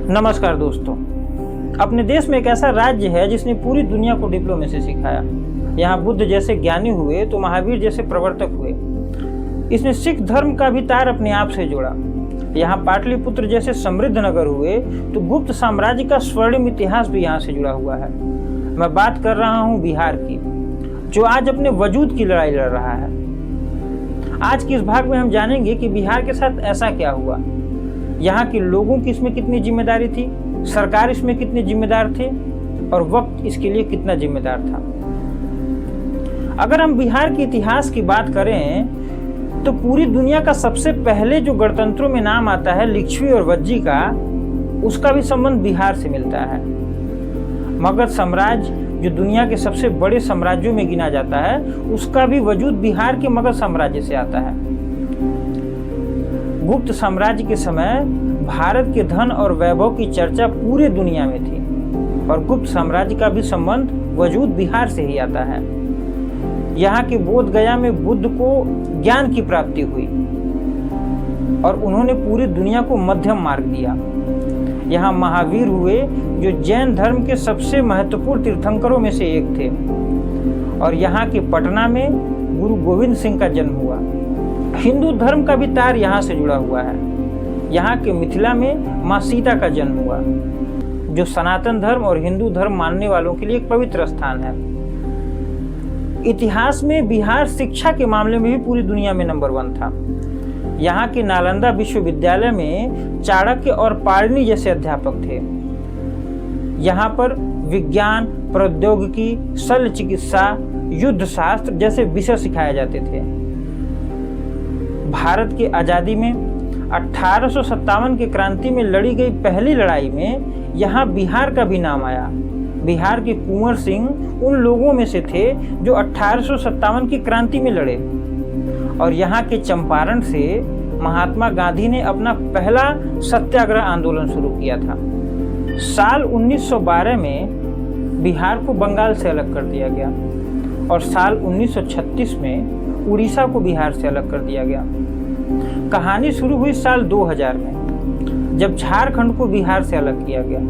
नमस्कार दोस्तों। अपने देश में एक ऐसा राज्य है जिसने पूरी दुनिया को डिप्लोमेसी सिखाया। यहाँ बुद्ध जैसे ज्ञानी हुए तो महावीर जैसे प्रवर्तक हुए। इसने सिख धर्म का भी तार अपने आप से जोड़ा। यहाँ पाटलिपुत्र जैसे समृद्ध नगर हुए तो गुप्त साम्राज्य का स्वर्णिम इतिहास भी यहाँ से जुड़ा हुआ है। मैं बात कर रहा हूँ बिहार की, जो आज अपने वजूद की लड़ाई लड़ रहा है। आज के इस भाग में हम जानेंगे कि बिहार के साथ ऐसा क्या हुआ, यहाँ के लोगों की इसमें कितनी जिम्मेदारी थी, सरकार इसमें कितने जिम्मेदार थे और वक्त इसके लिए कितना जिम्मेदार था। अगर हम बिहार के इतिहास की बात करें तो पूरी दुनिया का सबसे पहले जो गणतंत्रों में नाम आता है लिच्छवी और वज्जी का, उसका भी संबंध बिहार से मिलता है। मगध साम्राज्य जो दुनिया के सबसे बड़े साम्राज्यों में गिना जाता है, उसका भी वजूद बिहार के मगध साम्राज्य से आता है। गुप्त साम्राज्य के समय भारत के धन और वैभव की चर्चा पूरे दुनिया में थी और गुप्त साम्राज्य का भी संबंध वजूद बिहार से ही आता है। यहाँ के बोध गया में बुद्ध को ज्ञान की प्राप्ति हुई और उन्होंने पूरी दुनिया को मध्यम मार्ग दिया। यहाँ महावीर हुए जो जैन धर्म के सबसे महत्वपूर्ण तीर्थंकरों में से एक थे और यहाँ के पटना में गुरु गोविंद सिंह का जन्म हुआ। हिंदू धर्म का भी तार यहाँ से जुड़ा हुआ है। यहाँ के मिथिला में माँ सीता का जन्म हुआ, जो सनातन धर्म और हिंदू धर्म मानने वालों के लिए एक पवित्र स्थान है। इतिहास में बिहार शिक्षा के मामले में भी पूरी दुनिया में नंबर 1 था। यहाँ के नालंदा विश्वविद्यालय में चाणक्य और पाणिनि जैसे अध्यापक थे। यहाँ पर विज्ञान, प्रौद्योगिकी, शल्य चिकित्सा, युद्ध शास्त्र जैसे विषय सिखाए जाते थे। भारत की आज़ादी में 1857 की क्रांति में लड़ी गई पहली लड़ाई में यहाँ बिहार का भी नाम आया। बिहार के कुंवर सिंह उन लोगों में से थे जो 1857 की क्रांति में लड़े और यहाँ के चंपारण से महात्मा गांधी ने अपना पहला सत्याग्रह आंदोलन शुरू किया था। साल 1912 में बिहार को बंगाल से अलग कर दिया गया और साल 1936 में उड़ीसा को बिहार से अलग कर दिया गया। कहानी शुरू हुई साल 2000 में, जब झारखंड को बिहार से अलग किया गया।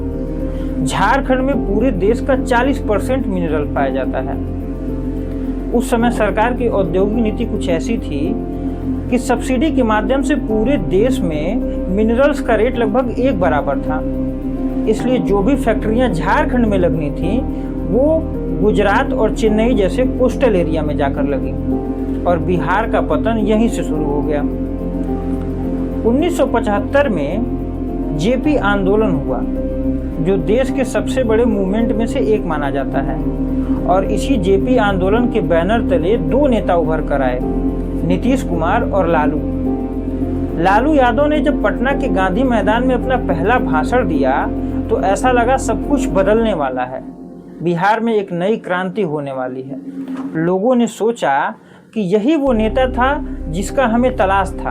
झारखंड में पूरे देश का 40% मिनरल पाया जाता है। उस समय सरकार की औद्योगिक नीति कुछ ऐसी थी कि सब्सिडी के माध्यम से पूरे देश में मिनरल्स का रेट लगभग एक बराबर था। इसलिए जो भी फैक्ट्रियां झारखंड में लगनी थी वो गुजरात और चेन्नई जैसे कोस्टल एरिया में जाकर लगी और बिहार का पतन यहीं से शुरू हो गया। 1975 में जेपी आंदोलन हुआ, जो देश के सबसे बड़े मूवमेंट में से एक माना जाता है और इसी जेपी आंदोलन के बैनर तले 2 नेता उभर कर आए, नीतीश कुमार और लालू यादव ने जब पटना के गांधी मैदान में अपना पहला भाषण दिया तो ऐसा लगा सब कुछ बदलने वाला है, बिहार में एक नई क्रांति होने वाली है। लोगों ने सोचा कि यही वो नेता था जिसका हमें तलाश था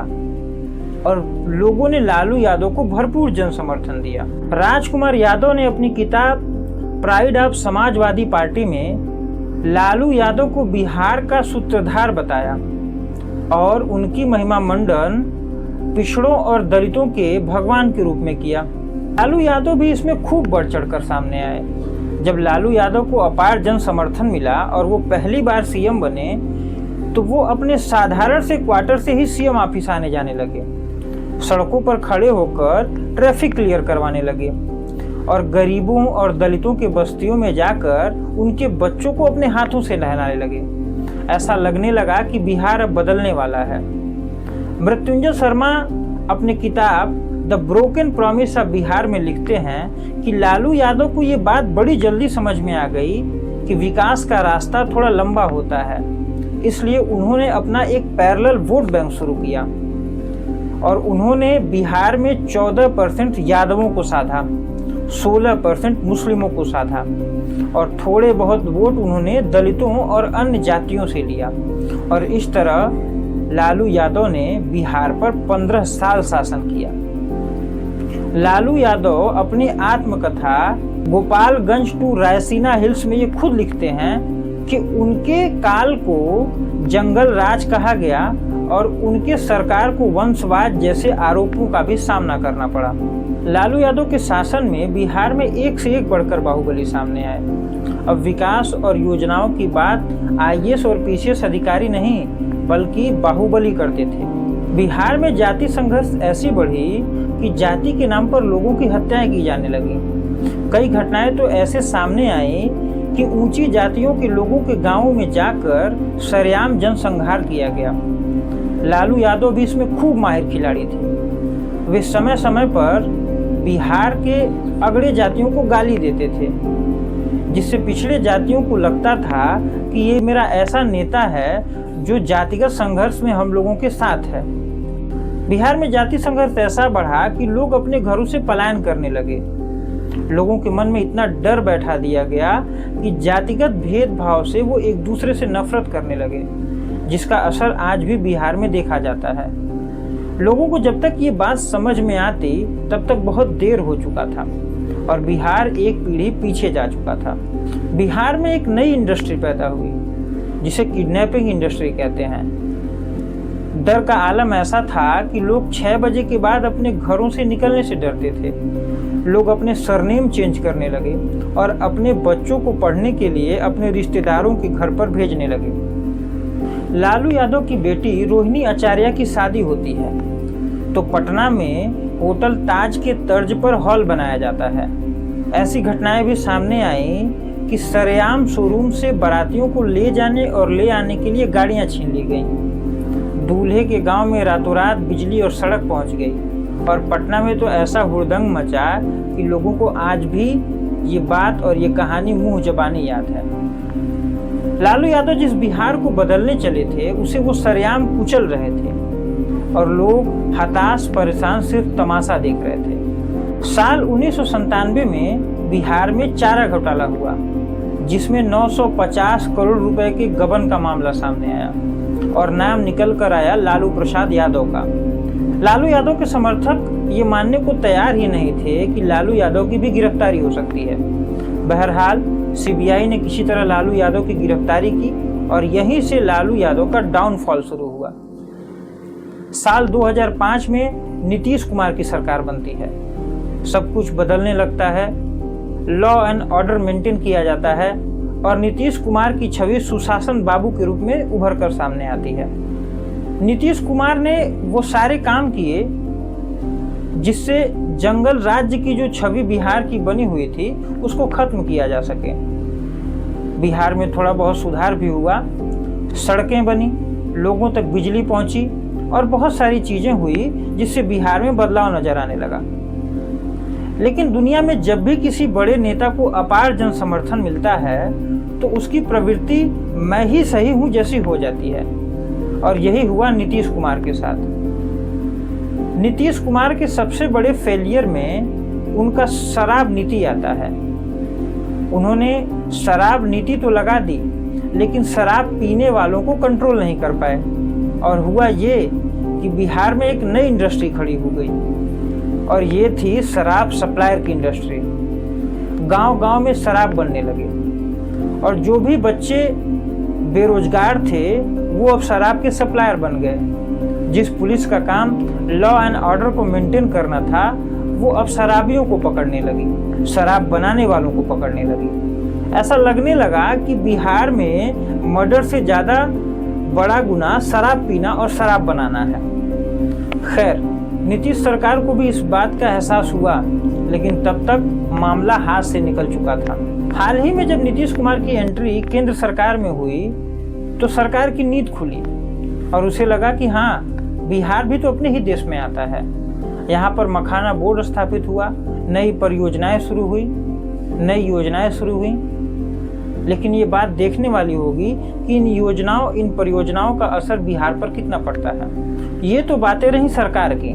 और लोगों ने लालू यादव को भरपूर जन समर्थन दिया। राजकुमार यादव ने अपनी किताब प्राइड ऑफ समाजवादी पार्टी में लालू यादव को बिहार का सूत्रधार बताया और उनकी महिमा मंडन पिछड़ों और दलितों के भगवान के रूप में किया। लालू यादव भी इसमें खूब बढ़ चढ़कर सामने आए। जब लालू यादव को अपार जन समर्थन मिला और वो पहली बार सीएम बने तो वो अपने साधारण से क्वार्टर से ही सीएम ऑफिस आने जाने लगे, सड़कों पर खड़े होकर ट्रैफिक क्लियर करवाने लगे और गरीबों और दलितों के बस्तियों में जाकर उनके बच्चों को अपने हाथों से नहलाने लगे। ऐसा लगने लगा कि बिहार अब बदलने वाला है। मृत्युंजय शर्मा अपनी किताब the broken promise of Bihar में लिखते हैं कि लालू यादव को ये बात बड़ी जल्दी समझ में आ गई कि विकास का रास्ता थोड़ा लंबा होता है, इसलिए उन्होंने अपना एक पैरेलल वोट बैंक शुरू किया और उन्होंने बिहार में 14% यादवों को साधा, 16% मुस्लिमों को साधा और थोड़े बहुत वोट उन्होंने दलितों और अन्य जातियों से लिया और इस तरह लालू यादव ने बिहार पर 15 साल शासन किया। लालू यादव अपनी आत्मकथा गोपालगंज टू रायसीना हिल्स में ये खुद लिखते हैं कि उनके काल को जंगल राज कहा गया और उनके सरकार को वंशवाद जैसे आरोपों का भी सामना करना पड़ा। लालू यादव के शासन में बिहार में एक से एक बढ़कर बाहुबली सामने आए। अब विकास और योजनाओं की बात आईएएस और पीसीएस अधिकारी नहीं बल्कि बाहुबली करते थे। बिहार में जाति संघर्ष ऐसी बढ़ी कि जाति के नाम पर लोगों की हत्याएं की जाने लगी। कई घटनाएं तो ऐसे सामने आई कि ऊंची जातियों के लोगों के गांवों में जाकर सरेआम जनसंहार किया गया। लालू यादव भी इसमें खूब माहिर खिलाड़ी थे। वे समय समय पर बिहार के अगड़े जातियों को गाली देते थे, जिससे पिछड़े जातियों को लगता था कि ये मेरा ऐसा नेता है जो जातिगत संघर्ष में हम लोगों के साथ है। बिहार में जाति संघर्ष ऐसा बढ़ा कि लोग अपने घरों से पलायन करने लगे। लोगों के मन में इतना डर बैठा दिया गया कि जातिगत भेदभाव से वो एक दूसरे से नफरत करने लगे, जिसका असर आज भी बिहार में देखा जाता है। लोगों को जब तक ये बात समझ में आती तब तक बहुत देर हो चुका था और बिहार एक पीढ़ी पीछे जा चुका था। बिहार में एक नई इंडस्ट्री पैदा हुई जिसे किडनैपिंग इंडस्ट्री कहते हैं। डर का आलम ऐसा था कि लोग 6 बजे के बाद अपने घरों से निकलने से डरते थे। लोग अपने सरनेम चेंज करने लगे और अपने बच्चों को पढ़ने के लिए अपने रिश्तेदारों के घर पर भेजने लगे। लालू यादव की बेटी रोहिणी आचार्य की शादी होती है तो पटना में होटल ताज के तर्ज पर हॉल बनाया जाता है। ऐसी घटनाएं भी सामने आई कि सरेआम शोरूम से बारातियों को ले जाने और ले आने के लिए गाड़ियां छीन ली गईं। दूल्हे के गांव में रातों रात बिजली और सड़क पहुंच गई और पटना में तो ऐसा हुड़दंग मचा कि लोगों को आज भी ये बात और ये कहानी मुंह जबानी याद है। लालू यादव जिस बिहार को बदलने चले थे उसे वो सरेआम कुचल रहे थे और लोग हताश परेशान सिर्फ तमाशा देख रहे थे। साल 1997 में बिहार में चारा घोटाला हुआ, जिसमें 950 करोड़ रुपए के गबन का मामला सामने आया और नाम निकल कर आया लालू प्रसाद यादव का। लालू यादव के समर्थक ये मानने को तैयार ही नहीं थे कि लालू यादव की भी गिरफ्तारी हो सकती है। बहरहाल सीबीआई ने किसी तरह लालू यादव की गिरफ्तारी की और यहीं से लालू यादव का डाउनफॉल शुरू हुआ। साल 2005 में नीतीश कुमार की सरकार बनती है। सब कुछ बदलने लगता है, लॉ एंड ऑर्डर मेंटेन किया जाता है और नीतीश कुमार की छवि सुशासन बाबू के रूप में उभर कर सामने आती है। नीतीश कुमार ने वो सारे काम किए जिससे जंगल राज्य की जो छवि बिहार की बनी हुई थी उसको खत्म किया जा सके। बिहार में थोड़ा बहुत सुधार भी हुआ, सड़कें बनी, लोगों तक बिजली पहुंची और बहुत सारी चीजें हुई जिससे बिहार में बदलाव नजर आने लगा। लेकिन दुनिया में जब भी किसी बड़े नेता को अपार जन समर्थन मिलता है तो उसकी प्रवृत्ति मैं ही सही हूं जैसी हो जाती है और यही हुआ नीतीश कुमार के साथ। नीतीश कुमार के सबसे बड़े फेलियर में उनका शराब नीति आता है। उन्होंने शराब नीति तो लगा दी लेकिन शराब पीने वालों को कंट्रोल नहीं कर पाए और हुआ ये कि बिहार में एक नई इंडस्ट्री खड़ी हो गई और ये थी शराब सप्लायर की इंडस्ट्री। गांव-गांव में शराब बनने लगे और जो भी बच्चे बेरोजगार थे वो अब शराब के सप्लायर बन गए। जिस पुलिस का काम लॉ एंड ऑर्डर को मेंटेन करना था वो अब शराबियों को पकड़ने लगी, शराब बनाने वालों को पकड़ने लगी। ऐसा लगने लगा कि बिहार में मर्डर से ज़्यादा बड़ा गुनाह शराब पीना और शराब बनाना है। खैर, नीतीश सरकार को भी इस बात का एहसास हुआ लेकिन तब तक मामला हाथ से निकल चुका था। हाल ही में जब नीतीश कुमार की एंट्री केंद्र सरकार में हुई तो सरकार की नींद खुली और उसे लगा कि हाँ, बिहार भी तो अपने ही देश में आता है। यहाँ पर मखाना बोर्ड स्थापित हुआ, नई परियोजनाएं शुरू हुई, नई योजनाएं शुरू हुई। लेकिन ये बात देखने वाली होगी कि इन परियोजनाओं का असर बिहार पर कितना पड़ता है। ये तो बातें रही सरकार की।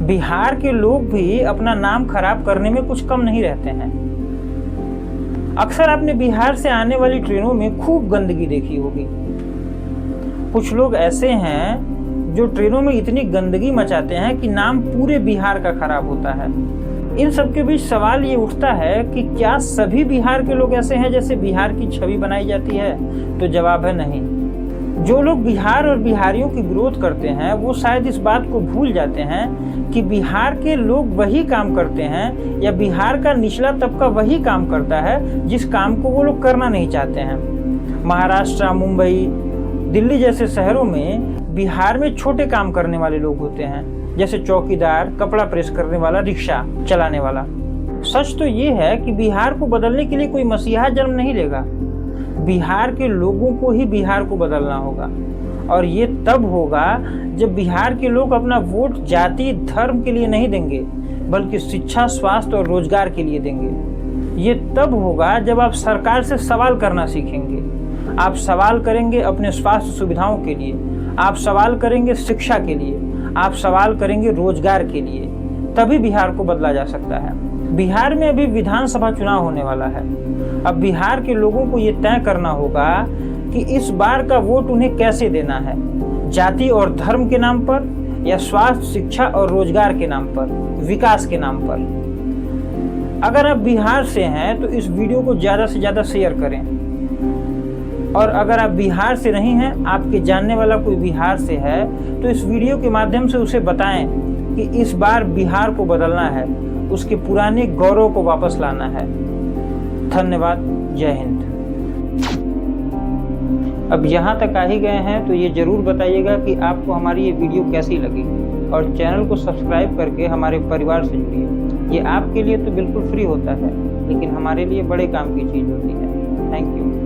बिहार के लोग भी अपना नाम खराब करने में कुछ कम नहीं रहते हैं। अक्सर आपने बिहार से आने वाली ट्रेनों में खूब गंदगी देखी होगी। कुछ लोग ऐसे हैं जो ट्रेनों में इतनी गंदगी मचाते हैं कि नाम पूरे बिहार का खराब होता है। इन सब के बीच सवाल ये उठता है कि क्या सभी बिहार के लोग ऐसे हैं जैसे बिहार की छवि बनाई जाती है? तो जवाब है नहीं। जो लोग बिहार और बिहारियों की विरोध करते हैं वो शायद इस बात को भूल जाते हैं कि बिहार के लोग वही काम करते हैं या बिहार का निचला तबका वही काम करता है जिस काम को वो लोग करना नहीं चाहते हैं। महाराष्ट्र, मुंबई, दिल्ली जैसे शहरों में बिहार में छोटे काम करने वाले लोग होते हैं, जैसे चौकीदार, कपड़ा प्रेस करने वाला, रिक्शा चलाने वाला। सच तो ये है कि बिहार को बदलने के लिए कोई मसीहा जन्म नहीं लेगा। बिहार के लोगों को ही बिहार को बदलना होगा, और ये तब होगा जब बिहार के लोग अपना वोट जाति धर्म के लिए नहीं देंगे, बल्कि शिक्षा, स्वास्थ्य और रोजगार के लिए देंगे। ये तब होगा जब आप सरकार से सवाल करना सीखेंगे। आप सवाल करेंगे अपने स्वास्थ्य सुविधाओं के लिए, आप सवाल करेंगे शिक्षा के लिए, आप सवाल करेंगे रोजगार के लिए, तभी बिहार को बदला जा सकता है। बिहार में अभी विधानसभा चुनाव होने वाला है। अब बिहार के लोगों को ये तय करना होगा कि इस बार का वोट उन्हें कैसे देना है, जाति और धर्म के नाम पर या स्वास्थ्य, शिक्षा और रोजगार के नाम पर, विकास के नाम पर। अगर आप बिहार से हैं तो इस वीडियो को ज़्यादा से ज़्यादा शेयर करें, और अगर आप बिहार से नहीं हैं, आपके जानने वाला कोई बिहार से है, तो इस वीडियो के माध्यम से उसे बताएं कि इस बार बिहार को बदलना है, उसके पुराने गौरव को वापस लाना है। धन्यवाद। जय हिंद। अब यहाँ तक आ ही गए हैं तो ये ज़रूर बताइएगा कि आपको हमारी ये वीडियो कैसी लगी, और चैनल को सब्सक्राइब करके हमारे परिवार से जुड़िए। ये आपके लिए तो बिल्कुल फ्री होता है, लेकिन हमारे लिए बड़े काम की चीज़ होती है। Thank you.